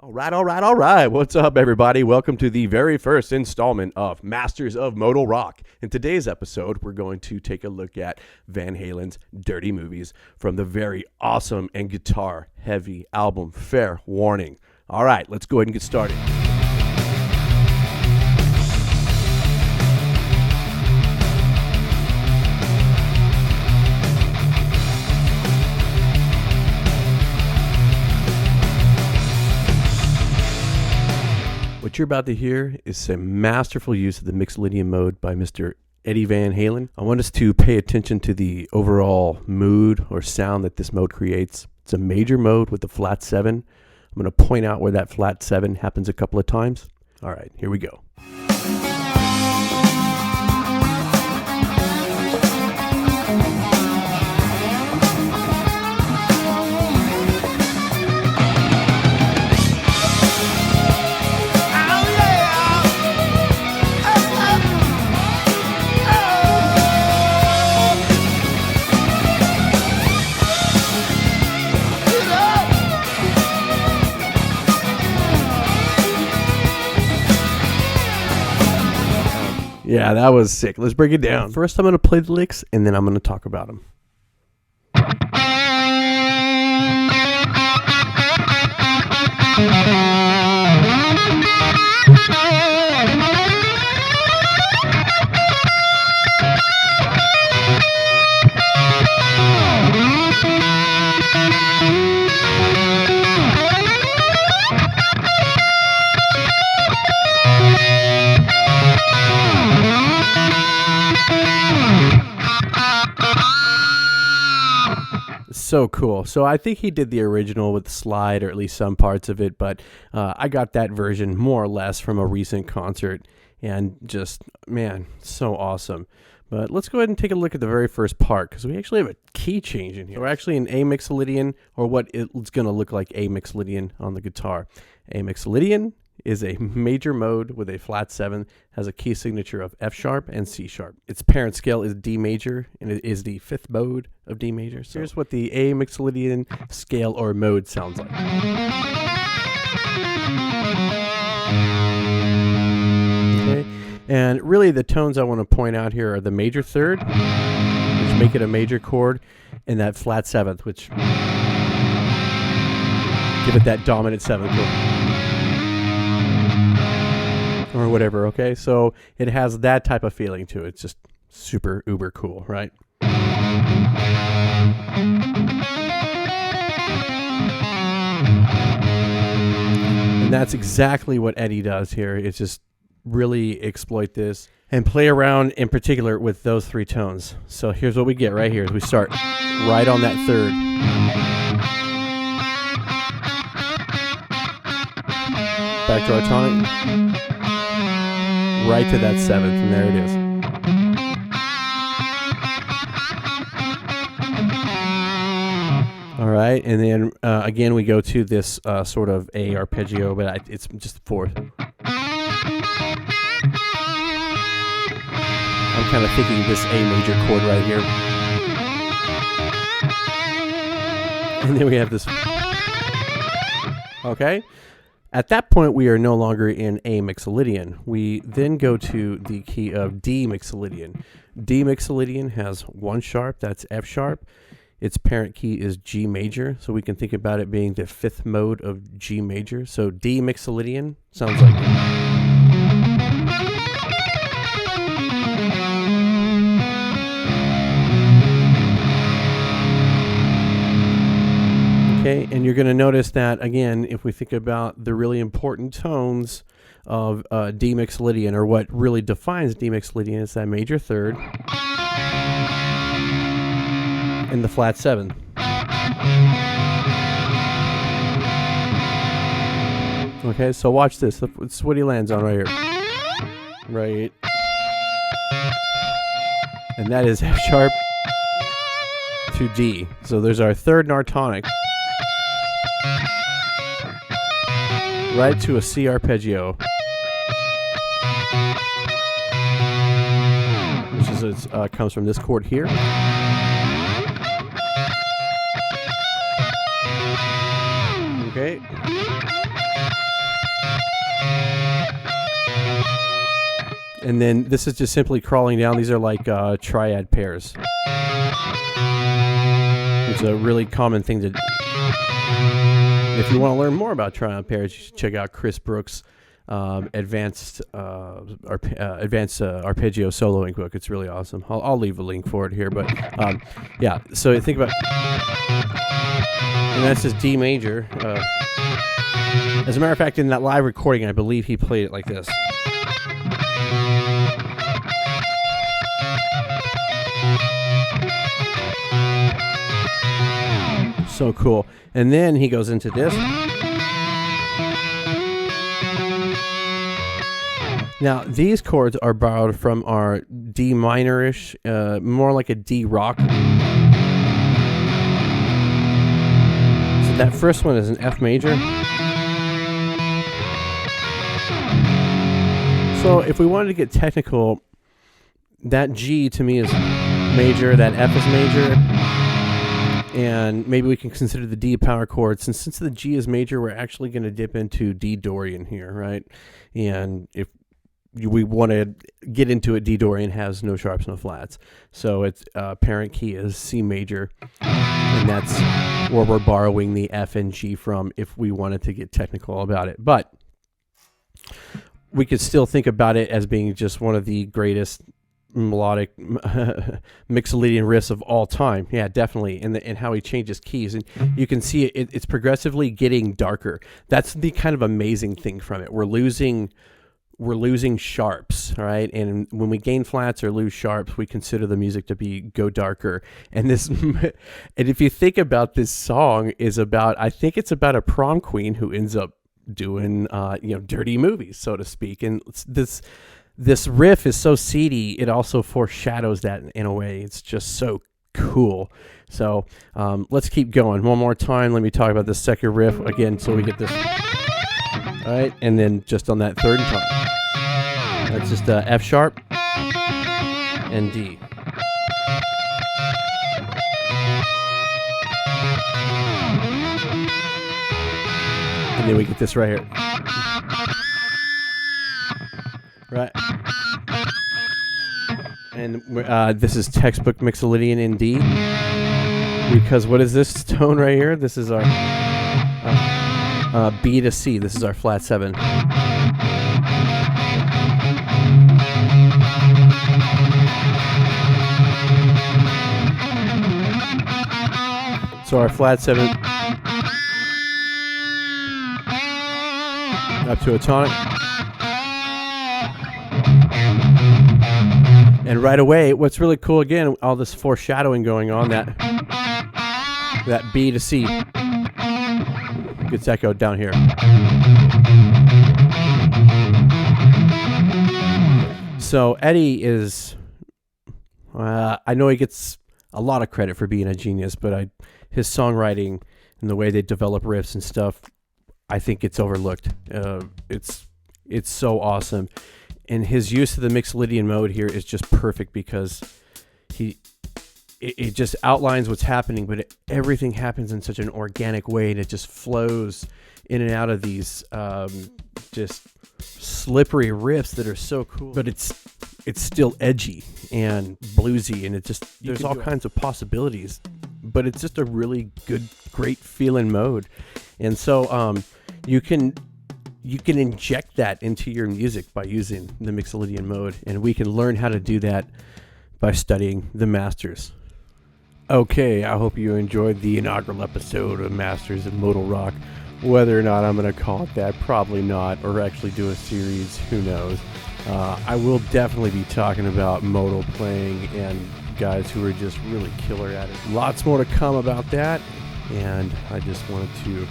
All right. What's up, everybody? Welcome to the very first installment of Masters of Modal Rock. In today's episode, we're going to take a look at Van Halen's Dirty Movies from the very awesome and guitar-heavy album, Fair Warning. All right, let's go ahead and get started. What you're about to hear is a masterful use of the Mixolydian mode by Mr. Eddie Van Halen. I want us to pay attention to the overall mood or sound that this mode creates. It's a major mode with a flat 7. I'm going to point out where that flat 7 happens a couple of times. All right, here we go. Yeah, that was sick. Let's break it down. First, I'm going to play the licks, and then I'm going to talk about them. So cool. So I think he did the original with the slide, or at least some parts of it, but I got that version more or less from a recent concert, and just, man, so awesome. But let's go ahead and take a look at the very first part, because we actually have a key change in here. We're actually in A Mixolydian, or what it's going to look like A Mixolydian on the guitar. A Mixolydian is a major mode with a flat 7, has a key signature of F sharp and C sharp. Its parent scale is D major, and it is the 5th mode of D major. So here's what the A Mixolydian scale or mode sounds like. Okay. And really the tones I want to point out here are the major 3rd, which make it a major chord, and that flat 7th, which give it that dominant 7th chord. Or whatever, okay? So it has that type of feeling to it. It's just super uber cool, right? And that's exactly what Eddie does here. It's just really exploit this and play around in particular with those 3 tones. So here's what we get right here is we start right on that 3rd. Back to our tonic. Right to that 7th, and there it is. All right, and then again we go to this sort of A arpeggio, but it's just 4th. I'm kind of thinking this A major chord right here. And then we have this. Okay. At that point, we are no longer in A Mixolydian. We then go to the key of D Mixolydian. D Mixolydian has 1 sharp, that's F sharp. Its parent key is G major, so we can think about it being the 5th mode of G major. So D Mixolydian sounds like okay, and you're going to notice that, again, if we think about the really important tones of D Mixolydian, or what really defines D Mixolydian, is that major 3rd and the flat 7. Okay, so watch this. It's what he lands on right here. Right. And that is F sharp to D. So there's our 3rd nartonic. Right to a C arpeggio, which is comes from this chord here. Okay. And then this is just simply crawling down. These are like triad pairs. It's a really common thing to. If you want to learn more about triad pairs, you should check out Chris Brooks' advanced arpeggio soloing book. It's really awesome. I'll leave a link for it here, but yeah. So think about, and that's just D major. As a matter of fact, in that live recording, I believe he played it like this. So cool. And then he goes into this. Now, these chords are borrowed from our D minor-ish, more like a D rock. So that first one is an F major. So if we wanted to get technical, that G to me is major, that F is major. And maybe we can consider the D power chords. And since the G is major, we're actually going to dip into D Dorian here, right? And if we want to get into it, D Dorian has no sharps, no flats. So its parent key is C major. And that's where we're borrowing the F and G from if we wanted to get technical about it. But we could still think about it as being just one of the greatest melodic Mixolydian riffs of all time. Yeah, definitely. And how he changes keys, and you can see it's progressively getting darker. That's the kind of amazing thing from it. We're losing sharps, right? And when we gain flats or lose sharps, we consider the music to go darker. And this, and if you think about this song, I think it's about a prom queen who ends up doing dirty movies, so to speak. And this riff is so seedy, it also foreshadows that in a way. It's just so cool. So let's keep going. One more time, let me talk about the second riff again so we get this. All right, and then just on that third time. That's just F sharp and D. And then we get this right here. Right. And this is textbook Mixolydian in D. Because what is this tone right here? This is our B to C. This is our flat 7. So our flat 7 up to a tonic. And right away, what's really cool, again, all this foreshadowing going on, that B to C gets echoed down here. So Eddie is, I know he gets a lot of credit for being a genius, but his songwriting and the way they develop riffs and stuff, I think it's overlooked. It's so awesome. And his use of the Mixolydian mode here is just perfect because it just outlines what's happening, but everything happens in such an organic way, and it just flows in and out of these just slippery riffs that are so cool. But it's still edgy and bluesy, and there's all kinds of possibilities. But it's just a really good, great feeling mode, and so you can inject that into your music by using the Mixolydian mode, and we can learn how to do that by studying the Masters. Okay, I hope you enjoyed the inaugural episode of Masters of Modal Rock. Whether or not I'm going to call it that, probably not, or actually do a series, who knows. I will definitely be talking about modal playing and guys who are just really killer at it. Lots more to come about that, and I just wanted to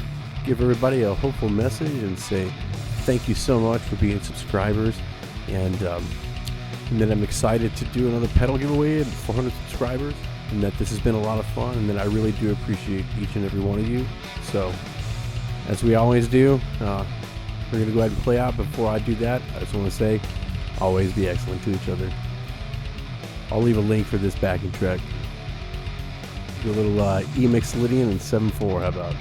give everybody a hopeful message and say thank you so much for being subscribers, and then I'm excited to do another pedal giveaway at 400 subscribers, and that this has been a lot of fun, and that I really do appreciate each and every one of you. So as we always do, we're going to go ahead and play out. Before I do that, I just want to say always be excellent to each other. I'll leave a link for this backing track. Do a little E Mixolydian and 7/4, how about?